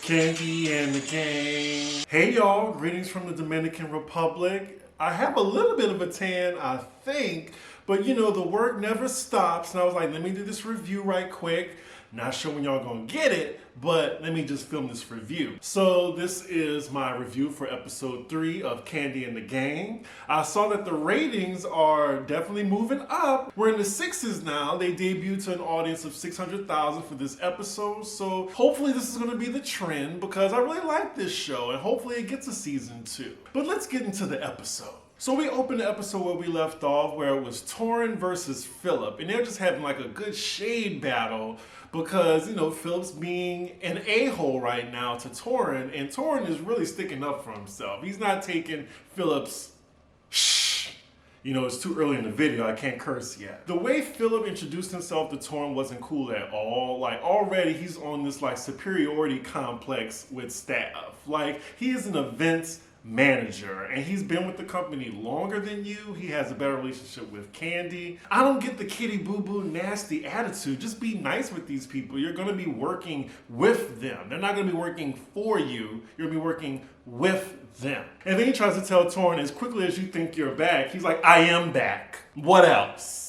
Kandi and the gang. Hey y'all, greetings from the Dominican Republic. I have a little bit of a tan, I think, but you know, the work never stops. And I was like, let me do this review right quick. Not sure when y'all gonna get it, but let me just film this review. So this is my review for episode 3 of Kandi and the Gang. I saw that the ratings are definitely moving up. We're in the 6s now. They debuted to an audience of 600,000 for this episode. So hopefully this is gonna be the trend because I really like this show and hopefully it gets a season 2. But let's get into the episode. So we opened the episode where we left off, where it was Torin versus Phillip, and they're just having like a good shade battle because, you know, Phillip's being an a-hole right now to Torin, and Torin is really sticking up for himself. He's not taking Phillip's shh. You know, it's too early in the video, I can't curse yet. The way Phillip introduced himself to Torin wasn't cool at all. Like, already he's on this like superiority complex with staff. Like, he is an events manager and he's been with the company longer than you. He has a better relationship with Kandi. I don't get the kitty boo boo nasty attitude. Just be nice with these people. You're going to be working with them. They're not going to be working for you. You're going to be working with them. And then he tries to tell Torin, as quickly as you think you're back, he's like, I am back. What else?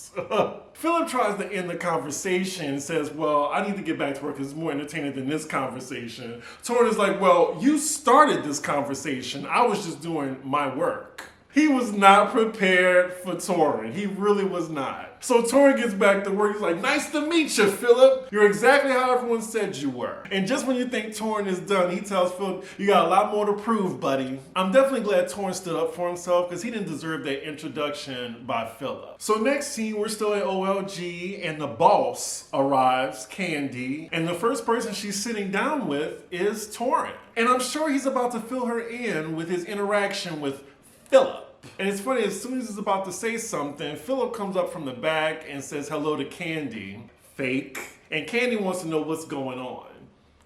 Phillip tries to end the conversation and says, well, I need to get back to work because it's more entertaining than this conversation. Torin is like, well, you started this conversation. I was just doing my work. He was not prepared for Torin. He really was not. So Torin gets back to work. He's like, nice to meet you, Phillip. You're exactly how everyone said you were. And just when you think Torin is done, he tells Phillip, you got a lot more to prove, buddy. I'm definitely glad Torin stood up for himself because he didn't deserve that introduction by Phillip. So next scene, we're still at OLG and the boss arrives, Kandi. And the first person she's sitting down with is Torin. And I'm sure he's about to fill her in with his interaction with Phillip. And it's funny, as soon as he's about to say something, Phillip comes up from the back and says hello to Kandi. Fake. And Kandi wants to know what's going on.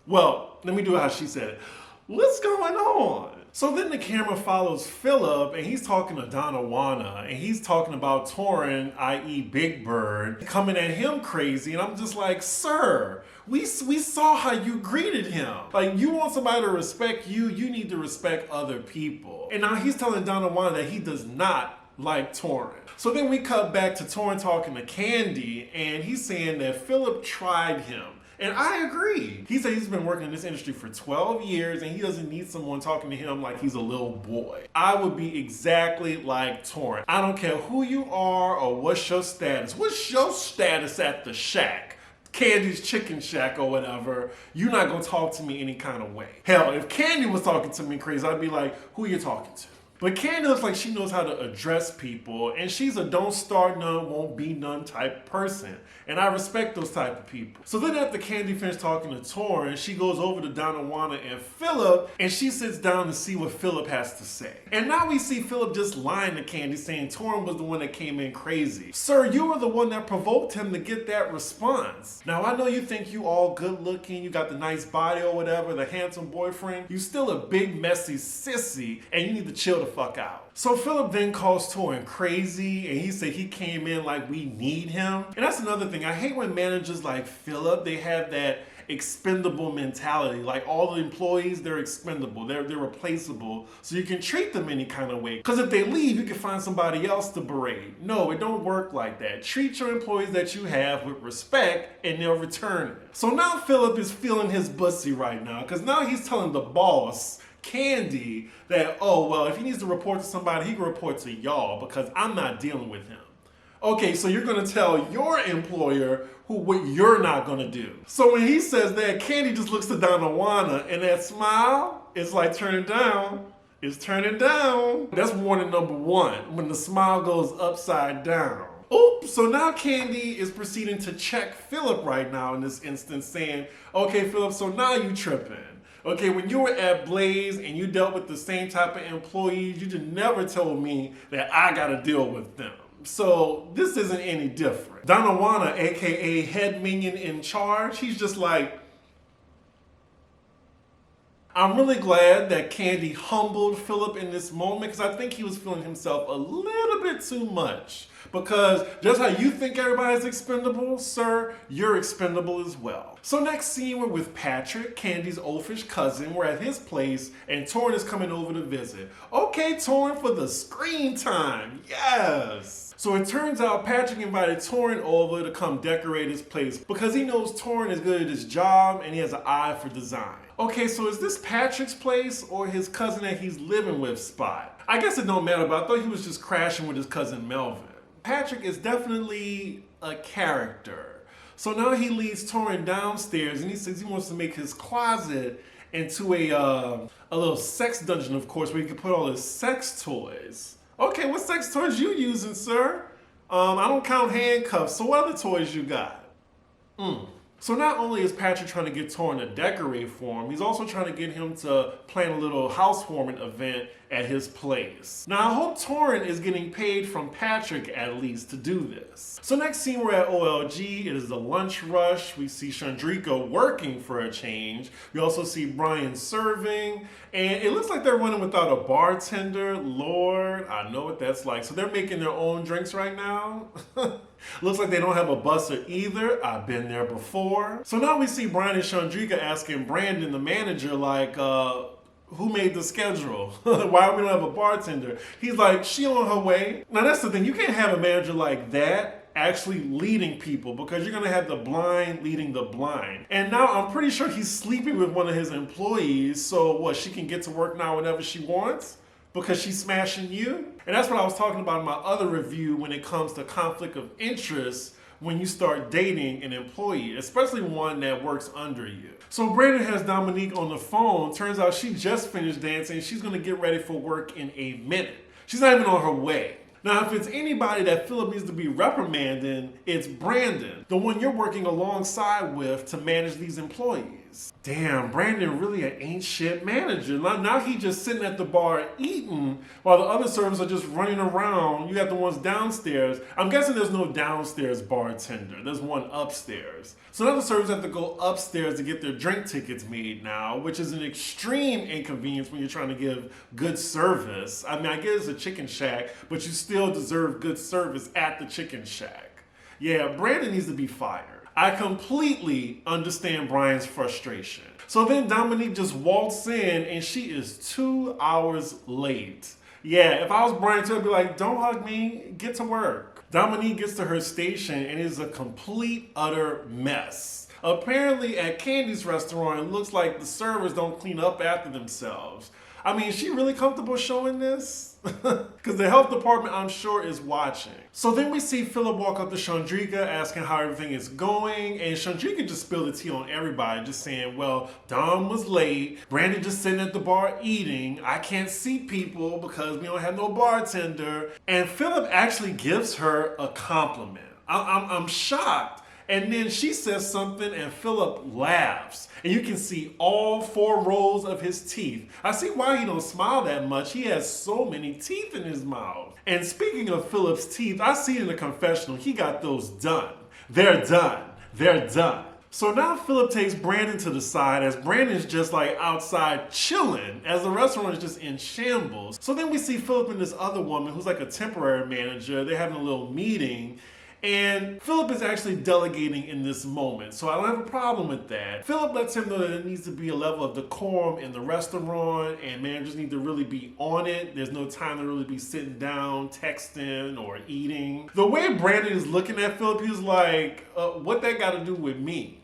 Well, let me do it how she said it. What's going on? So then the camera follows Phillip and he's talking to Donawana and he's talking about Torin, i.e. Big Bird, coming at him crazy. And I'm just like, sir, we saw how you greeted him. Like, you want somebody to respect you, you need to respect other people. And now he's telling Donawana that he does not like Torin. So then we cut back to Torin talking to Kandi and he's saying that Phillip tried him. And I agree. He said he's been working in this industry for 12 years and he doesn't need someone talking to him like he's a little boy. I would be exactly like Torin. I don't care who you are or what's your status. What's your status at the shack? Kandi's Chicken Shack or whatever. You're not gonna talk to me any kind of way. Hell, if Kandi was talking to me crazy, I'd be like, who are you talking to? But Kandi looks like she knows how to address people, and she's a don't start none, won't be none type person. And I respect those type of people. So then after Kandi finished talking to Torin, she goes over to Donawana and Phillip, and she sits down to see what Phillip has to say. And now we see Phillip just lying to Kandi, saying Torin was the one that came in crazy. Sir, you were the one that provoked him to get that response. Now I know you think you all good looking, you got the nice body or whatever, the handsome boyfriend. You still a big messy sissy, and you need to chill the fuck out. So Phillip then calls Torin crazy and he said he came in like we need him. And that's another thing. I hate when managers like Phillip, they have that expendable mentality. Like all the employees, they're expendable, they're replaceable, so you can treat them any kind of way. Because if they leave, you can find somebody else to berate. No, it don't work like that. Treat your employees that you have with respect and they'll return it. So now Phillip is feeling his bussy right now because now he's telling the boss, Kandi, that, oh, well, if he needs to report to somebody, he can report to y'all because I'm not dealing with him. Okay, so you're gonna tell your employer what you're not gonna do. So when he says that, Kandi just looks to Donawana and that smile is like turning down. It's turning down. That's warning number 1, when the smile goes upside down. Oops, so now Kandi is proceeding to check Phillip right now in this instance, saying, okay, Phillip, so now you tripping. Okay, when you were at Blaze and you dealt with the same type of employees, you just never told me that I gotta deal with them. So this isn't any different. Donawana, aka head minion in charge, he's just like, I'm really glad that Kandi humbled Phillip in this moment because I think he was feeling himself a little bit too much. Because just how you think everybody's expendable, sir, you're expendable as well. So next scene, we're with Patrick, Kandi's oafish cousin. We're at his place and Torrin is coming over to visit. Okay, Torrin, for the screen time. Yes. So it turns out Patrick invited Torrin over to come decorate his place because he knows Torrin is good at his job and he has an eye for design. Okay, so is this Patrick's place or his cousin that he's living with spot? I guess it don't matter, but I thought he was just crashing with his cousin Melvin. Patrick is definitely a character. So now he leads Torrin downstairs and he says he wants to make his closet into a little sex dungeon, of course, where he can put all his sex toys. Okay, what sex toys you using, sir? I don't count handcuffs, so what other toys you got? So not only is Patrick trying to get Torrin to decorate for him, he's also trying to get him to plan a little housewarming event at his place. Now I hope Torrin is getting paid from Patrick at least to do this. So next scene we're at OLG, it is the lunch rush. We see Chandrika working for a change. We also see Brian serving, and it looks like they're running without a bartender. Lord, I know what that's like. So they're making their own drinks right now. Looks like they don't have a busser either. I've been there before. So now we see Brian and Chandrika asking Brandon, the manager, like, who made the schedule? Why we don't have a bartender? He's like, she on her way. Now that's the thing, you can't have a manager like that actually leading people because you're gonna have the blind leading the blind. And now I'm pretty sure he's sleeping with one of his employees, so what, she can get to work now whenever she wants? Because she's smashing you? And that's what I was talking about in my other review when it comes to conflict of interest when you start dating an employee, especially one that works under you. So Brandon has Dominique on the phone. Turns out she just finished dancing. She's gonna get ready for work in a minute. She's not even on her way. Now, if it's anybody that Phillip needs to be reprimanding, it's Brandon, the one you're working alongside with to manage these employees. Damn, Brandon really an ain't shit manager. Now he just sitting at the bar eating while the other servers are just running around. You got the ones downstairs. I'm guessing there's no downstairs bartender. There's one upstairs. So now the servers have to go upstairs to get their drink tickets made now, which is an extreme inconvenience when you're trying to give good service. I mean, I guess it's a chicken shack, but you still deserve good service at the chicken shack. Yeah, Brandon needs to be fired. I completely understand Brian's frustration. So then Dominique just waltzes in and she is 2 hours late. Yeah, if I was Brian too, I'd be like, don't hug me, get to work. Dominique gets to her station and it is a complete, utter mess. Apparently at Kandi's restaurant, it looks like the servers don't clean up after themselves. I mean, is she really comfortable showing this? Because the health department, I'm sure, is watching. So then we see Phillip walk up to Chandrika asking how everything is going, and Chandrika just spilled the tea on everybody, just saying, well, Dom was late, Brandon just sitting at the bar eating, I can't see people because we don't have no bartender, and Phillip actually gives her a compliment. I'm shocked. And then she says something and Phillip laughs. And you can see all 4 rows of his teeth. I see why he don't smile that much. He has so many teeth in his mouth. And speaking of Phillip's teeth, I see in the confessional, he got those done. They're done. They're done. So now Phillip takes Brandon to the side as Brandon's just like outside chilling as the restaurant is just in shambles. So then we see Phillip and this other woman who's like a temporary manager. They're having a little meeting. And Phillip is actually delegating in this moment, so I don't have a problem with that. Phillip lets him know that there needs to be a level of decorum in the restaurant and managers need to really be on it. There's no time to really be sitting down, texting, or eating. The way Brandon is looking at Phillip, he's like, what that got to do with me?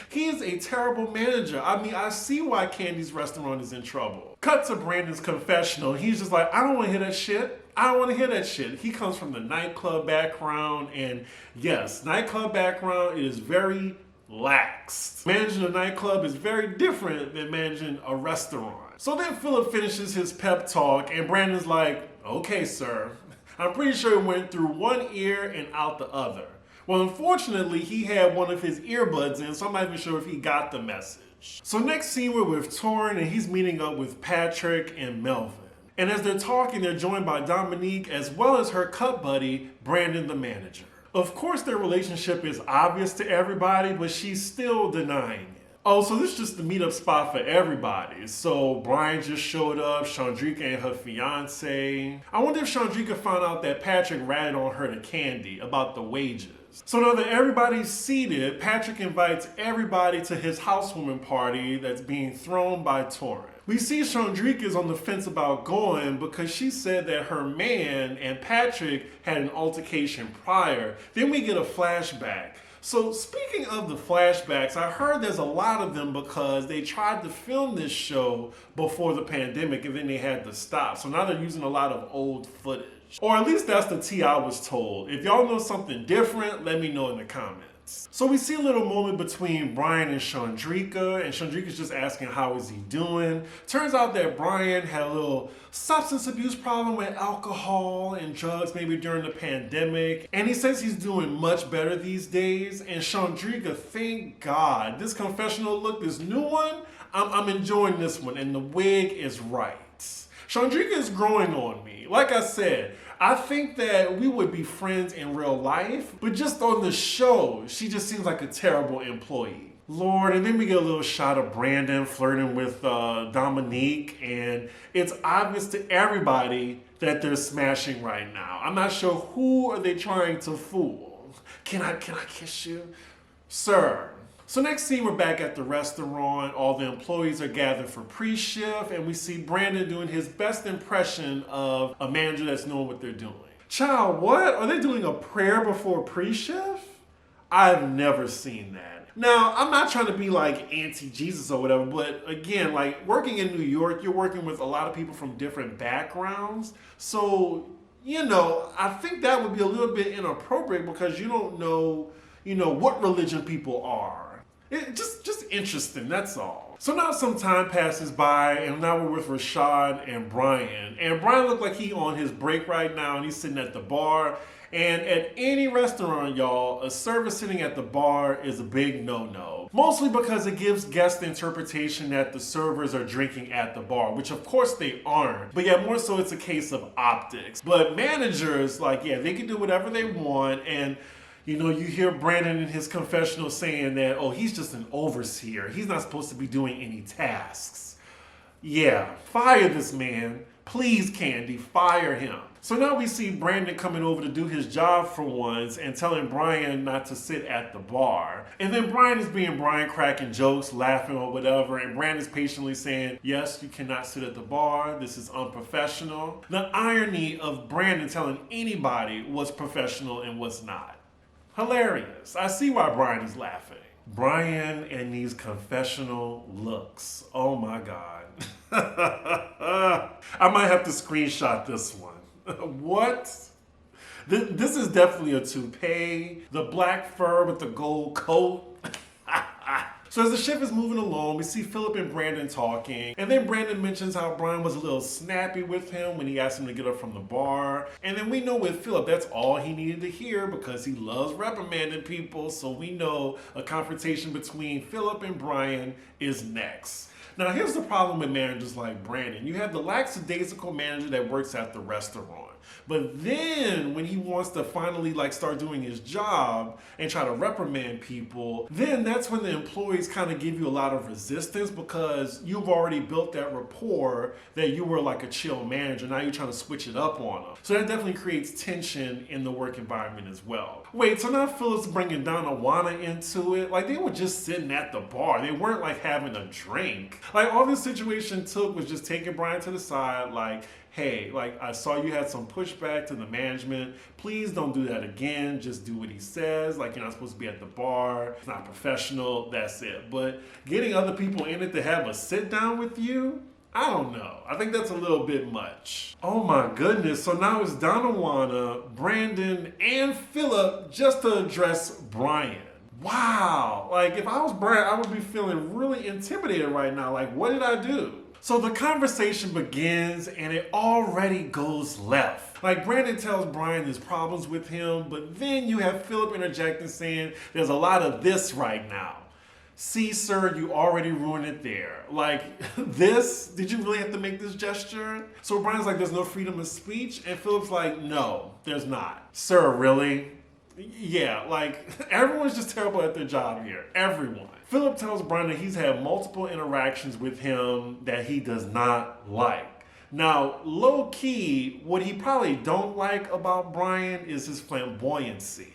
He is a terrible manager. I mean, I see why Kandi's restaurant is in trouble. Cut to Brandon's confessional. He's just like, I don't want to hear that shit. I don't want to hear that shit. He comes from the nightclub background, and yes, nightclub background is very lax. Managing a nightclub is very different than managing a restaurant. So then Phillip finishes his pep talk, and Brandon's like, okay, sir. I'm pretty sure it went through one ear and out the other. Well, unfortunately, he had one of his earbuds in, so I'm not even sure if he got the message. So next scene, we're with Torrin, and he's meeting up with Patrick and Melvin. And as they're talking, they're joined by Dominique as well as her cut buddy, Brandon the manager. Of course, their relationship is obvious to everybody, but she's still denying it. Oh, so this is just the meetup spot for everybody. So Brian just showed up, Chandrika and her fiance. I wonder if Chandrika found out that Patrick ratted on her to Kandi about the wages. So now that everybody's seated, Patrick invites everybody to his housewarming party that's being thrown by Torrance. We see Chandrika is on the fence about going because she said that her man and Patrick had an altercation prior. Then we get a flashback. So speaking of the flashbacks, I heard there's a lot of them because they tried to film this show before the pandemic and then they had to stop. So now they're using a lot of old footage. Or at least that's the tea I was told. If y'all know something different, let me know in the comments. So we see a little moment between Brian and Chandrika's just asking how is he doing. Turns out that Brian had a little substance abuse problem with alcohol and drugs maybe during the pandemic. And he says he's doing much better these days. And Chandrika, thank God, this confessional look, this new one, I'm enjoying this one and the wig is right. Chandrika is growing on me. Like I said, I think that we would be friends in real life, but just on the show, she just seems like a terrible employee. Lord, and then we get a little shot of Brandon flirting with Dominique, and it's obvious to everybody that they're smashing right now. I'm not sure who are they trying to fool. Can I kiss you? Sir. So next scene, we're back at the restaurant. All the employees are gathered for pre-shift, and we see Brandon doing his best impression of a manager that's knowing what they're doing. Child, what? Are they doing a prayer before pre-shift? I've never seen that. Now, I'm not trying to be like anti-Jesus or whatever, but again, like working in New York, you're working with a lot of people from different backgrounds. So, I think that would be a little bit inappropriate because you don't know, what religion people are. Just interesting, that's all. So now some time passes by and now we're with Rashad and Brian. And Brian looked like he on his break right now and he's sitting at the bar. And at any restaurant, y'all, a server sitting at the bar is a big no-no. Mostly because it gives guests the interpretation that the servers are drinking at the bar, which of course they aren't. But yeah, more so it's a case of optics. But managers, they can do whatever they want. And you hear Brandon in his confessional saying that, oh, he's just an overseer. He's not supposed to be doing any tasks. Yeah, fire this man. Please, Kandi, fire him. So now we see Brandon coming over to do his job for once and telling Brian not to sit at the bar. And then Brian is being Brian, cracking jokes, laughing or whatever. And Brandon's patiently saying, yes, you cannot sit at the bar. This is unprofessional. The irony of Brandon telling anybody what's professional and what's not. Hilarious. I see why Brian is laughing. Brian and these confessional looks. Oh my God. I might have to screenshot this one. What? This is definitely a toupee. The black fur with the gold coat. So as the shift is moving along, we see Phillip and Brandon talking. And then Brandon mentions how Brian was a little snappy with him when he asked him to get up from the bar. And then we know with Phillip, that's all he needed to hear because he loves reprimanding people. So we know a confrontation between Phillip and Brian is next. Now here's the problem with managers like Brandon. You have the lackadaisical manager that works at the restaurant. But then when he wants to finally start doing his job and try to reprimand people, then that's when the employees kind of give you a lot of resistance because you've already built that rapport that you were like a chill manager. Now you're trying to switch it up on them. So that definitely creates tension in the work environment as well. Wait, so now Phillip's bringing Donna into it? They were just sitting at the bar. They weren't having a drink. All this situation took was just taking Brian to the side hey, I saw you had some pushback to the management. Please don't do that again. Just do what he says. You're not supposed to be at the bar. It's not professional. That's it. But getting other people in it to have a sit down with you, I don't know. I think that's a little bit much. Oh my goodness. So now it's Donna, Brandon, and Phillip just to address Brian. Wow. If I was Brian, I would be feeling really intimidated right now. What did I do? So the conversation begins and it already goes left. Brandon tells Brian there's problems with him, but then you have Phillip interjecting saying there's a lot of this right now. See, sir, you already ruined it there. This? Did you really have to make this gesture? So Brian's there's no freedom of speech, and Phillip's no, there's not. Sir, really? Yeah, like everyone's just terrible at their job here. Everyone. Phillip tells Brian that he's had multiple interactions with him that he does not like. Now, low key, what he probably don't like about Brian is his flamboyancy.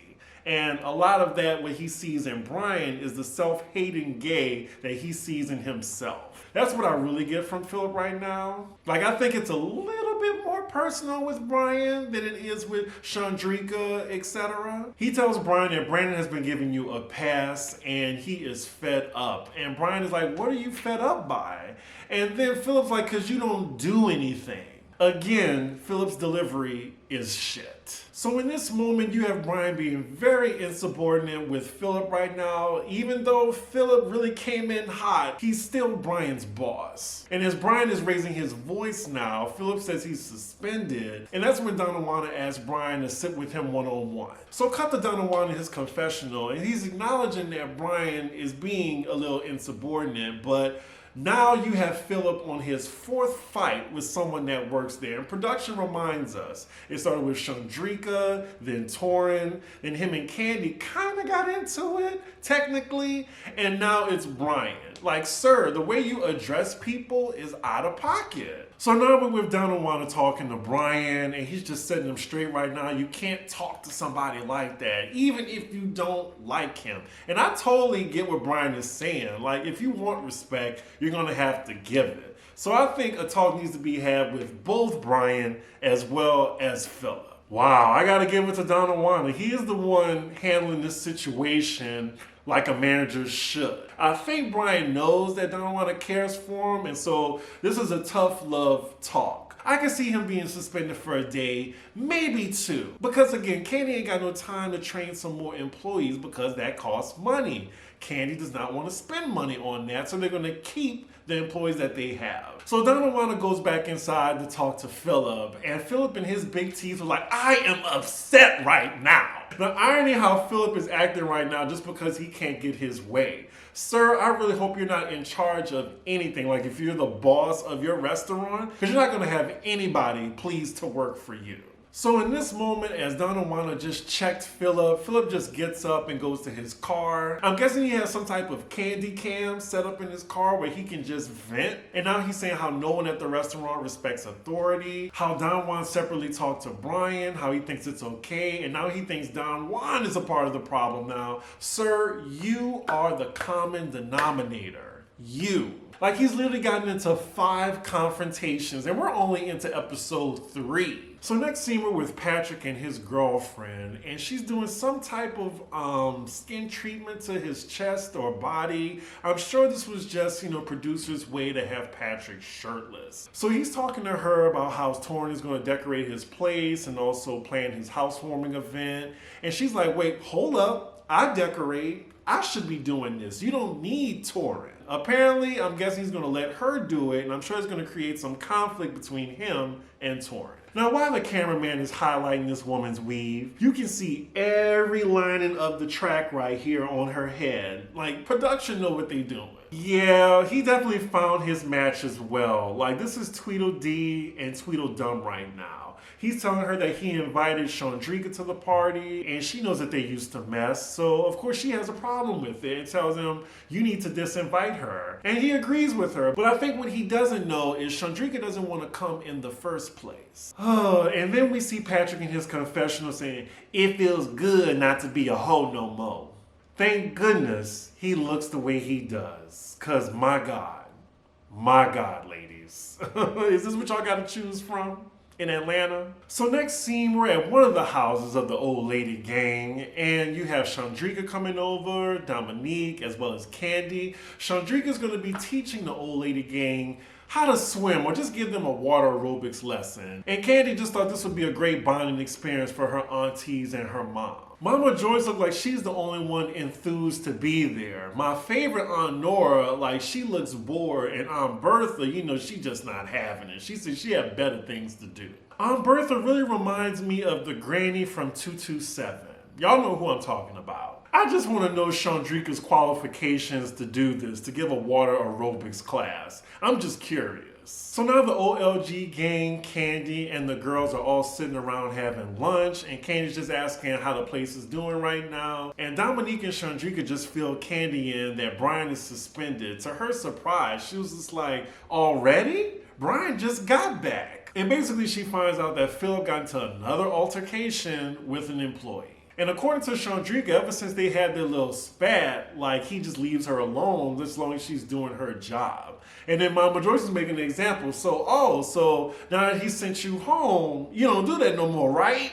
And a lot of that, what he sees in Brian, is the self-hating gay that he sees in himself. That's what I really get from Phillip right now. Like, I think it's a little bit more personal with Brian than it is with Chandrika, etc. He tells Brian that Brandon has been giving you a pass and he is fed up. And Brian is like, what are you fed up by? And then Phillip's like, because you don't do anything. Again, Phillip's delivery is shit. So in this moment, you have Brian being very insubordinate with Phillip right now. Even though Phillip really came in hot, he's still Brian's boss. And as Brian is raising his voice now, Phillip says he's suspended. And that's when Donawana asks Brian to sit with him one-on-one. So cut to Donawana in his confessional, and he's acknowledging that Brian is being a little insubordinate, but now you have Phillip on his fourth fight with someone that works there. And production reminds us, it started with Chandrika, then Torin, then him and Kandi kind of got into it, technically, and now it's Brian. Like, sir, the way you address people is out of pocket. So now we're with Donawana talking to Brian, and he's just setting him straight right now. You can't talk to somebody like that, even if you don't like him. And I totally get what Brian is saying. Like, if you want respect, you're going to have to give it. So I think a talk needs to be had with both Brian as well as Phillip. Wow, I got to give it to Donawana. He is the one handling this situation like a manager should. I think Brian knows that Donawana cares for him, and so this is a tough love talk. I can see him being suspended for a day, maybe two. Because again, Kandi ain't got no time to train some more employees because that costs money. Kandi does not want to spend money on that, so they're going to keep the employees that they have. So Donawana goes back inside to talk to Phillip, and Phillip and his big teeth are like, I am upset right now. The irony how Phillip is acting right now just because he can't get his way. Sir, I really hope you're not in charge of anything. Like if you're the boss of your restaurant, because you're not going to have anybody pleased to work for you. So in this moment, as Donawana just checked Phillip, Phillip just gets up and goes to his car. I'm guessing he has some type of Kandi cam set up in his car where he can just vent. And now he's saying how no one at the restaurant respects authority, how Don Juan separately talked to Brian, how he thinks it's okay, and now he thinks Don Juan is a part of the problem now. Sir, you are the common denominator. You. Like he's literally gotten into 5 confrontations and we're only into episode 3. So next scene we're with Patrick and his girlfriend, and she's doing some type of skin treatment to his chest or body. I'm sure this was just, producer's way to have Patrick shirtless. So he's talking to her about how Torin is going to decorate his place and also plan his housewarming event. And she's like, wait, hold up, I decorate. I should be doing this. You don't need Torin. Apparently, I'm guessing he's going to let her do it, and I'm sure it's going to create some conflict between him and Torin. Now, while the cameraman is highlighting this woman's weave, you can see every lining of the track right here on her head. Like, production know what they doing. Yeah, he definitely found his match as well. Like, this is Tweedledee and Tweedledum right now. He's telling her that he invited Chandrika to the party, and she knows that they used to mess, so of course she has a problem with it and tells him, you need to disinvite her. And he agrees with her, but I think what he doesn't know is Chandrika doesn't want to come in the first place. Oh, and then we see Patrick in his confessional saying, it feels good not to be a hoe no more. Thank goodness he looks the way he does, cause my God, ladies. Is this what y'all gotta choose from? In Atlanta. So next scene, we're at one of the houses of the old lady gang, and you have Chandrika coming over, Dominique, as well as Kandi. Chandrika's gonna be teaching the old lady gang how to swim or just give them a water aerobics lesson. And Kandi just thought this would be a great bonding experience for her aunties and her mom. Mama Joyce looked like she's the only one enthused to be there. My favorite Aunt Nora, like she looks bored, and Aunt Bertha, she's just not having it. She said she had better things to do. Aunt Bertha really reminds me of the granny from 227. Y'all know who I'm talking about. I just want to know Chandrika's qualifications to do this, to give a water aerobics class. I'm just curious. So now the OLG gang, Kandi, and the girls are all sitting around having lunch, and Candy's just asking how the place is doing right now. And Dominique and Chandrika just fill Kandi in that Brian is suspended. To her surprise, she was just like, already? Brian just got back. And basically she finds out that Phillip got into another altercation with an employee. And according to Chandrika, ever since they had their little spat, like he just leaves her alone as long as she's doing her job. And then Mama Joyce is making an example. So now that he sent you home, you don't do that no more, right?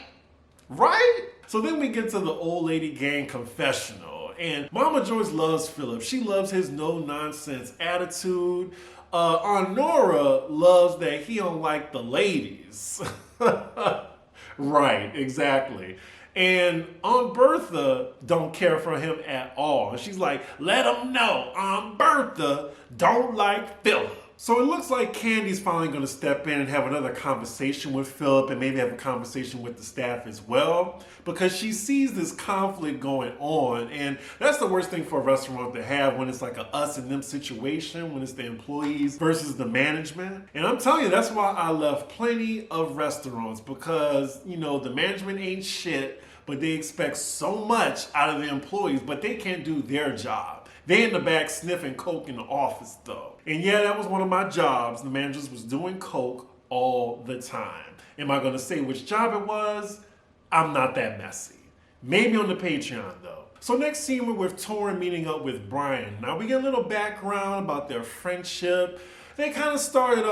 Right? So then we get to the old lady gang confessional. And Mama Joyce loves Phillip. She loves his no-nonsense attitude. Aunt Nora loves that he don't like the ladies. Right, exactly. And Aunt Bertha don't care for him at all. And she's like, let him know Aunt Bertha don't like Phillip. So it looks like Candy's finally going to step in and have another conversation with Phillip and maybe have a conversation with the staff as well, because she sees this conflict going on. And that's the worst thing for a restaurant to have, when it's like a us and them situation, when it's the employees versus the management. And I'm telling you, that's why I left plenty of restaurants, because, you know, the management ain't shit, but they expect so much out of the employees, but they can't do their job. They in the back sniffing coke in the office though. And yeah, that was one of my jobs. The managers was doing coke all the time. Am I gonna say which job it was? I'm not that messy. Maybe on the Patreon though. So next scene, we're with Torrin meeting up with Brian. Now we get a little background about their friendship. They kind of started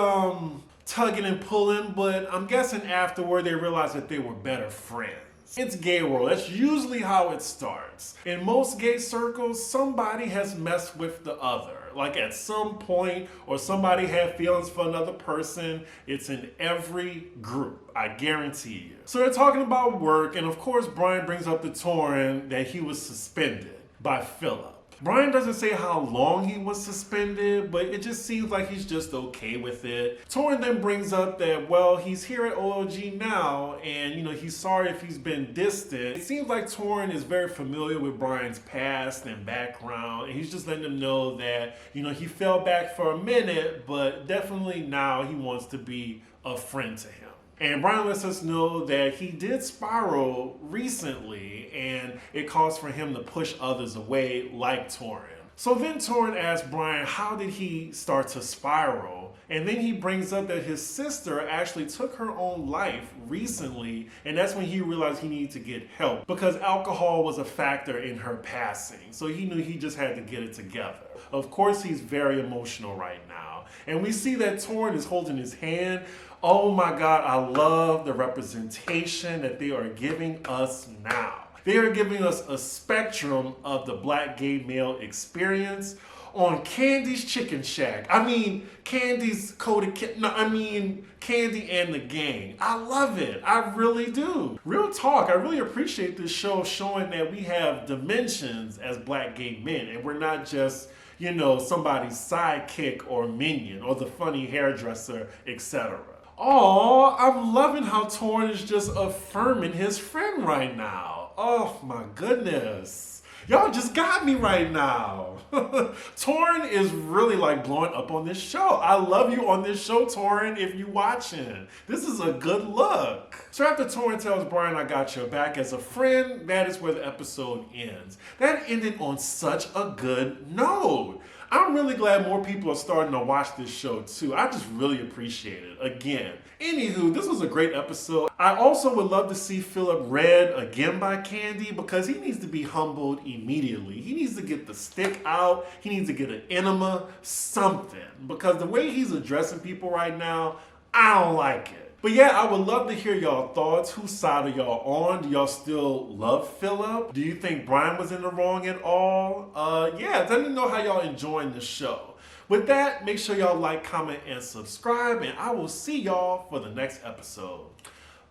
tugging and pulling, but I'm guessing afterward they realized that they were better friends. It's gay world. That's usually how it starts. In most gay circles, somebody has messed with the other. Like at some point, or somebody had feelings for another person. It's in every group, I guarantee you. So they're talking about work, and of course Brian brings up to Torrin that he was suspended by Phillip. Brian doesn't say how long he was suspended, but it just seems like he's just okay with it. Torrin then brings up that, well, he's here at OLG now, and you know, he's sorry if he's been distant. It seems like Torrin is very familiar with Brian's past and background, and he's just letting him know that, you know, he fell back for a minute, but definitely now he wants to be a friend to him. And Brian lets us know that he did spiral recently, and it caused for him to push others away like Torrin. So then Torrin asks Brian, how did he start to spiral? And then he brings up that his sister actually took her own life recently, and that's when he realized he needed to get help because alcohol was a factor in her passing. So he knew he just had to get it together. Of course, he's very emotional right now. And we see that Torrin is holding his hand. Oh my God, I love the representation that they are giving us now. They are giving us a spectrum of the black gay male experience on Kandi's Chicken Shack. I mean, Kandi's Kandi and the gang. I love it. I really do. Real talk, I really appreciate this show showing that we have dimensions as black gay men, and we're not just, you know, somebody's sidekick or minion or the funny hairdresser, etc. Oh, I'm loving how Torrin is just affirming his friend right now. Oh my goodness. Y'all just got me right now. Torrin is really like blowing up on this show. I love you on this show, Torrin, if you watching. This is a good look. So after Torrin tells Brian, I got your back as a friend, that is where the episode ends. That ended on such a good note. I'm really glad more people are starting to watch this show too. I just really appreciate it. Again. Anywho, this was a great episode. I also would love to see Phillip read again by Kandi, because he needs to be humbled immediately. He needs to get the stick out. He needs to get an enema, something. Because the way he's addressing people right now, I don't like it. But yeah, I would love to hear y'all thoughts. Whose side are y'all on? Do y'all still love Phillip? Do you think Brian was in the wrong at all? Yeah, let me know how y'all enjoying the show. With that, make sure y'all like, comment, and subscribe, and I will see y'all for the next episode.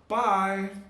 Bye.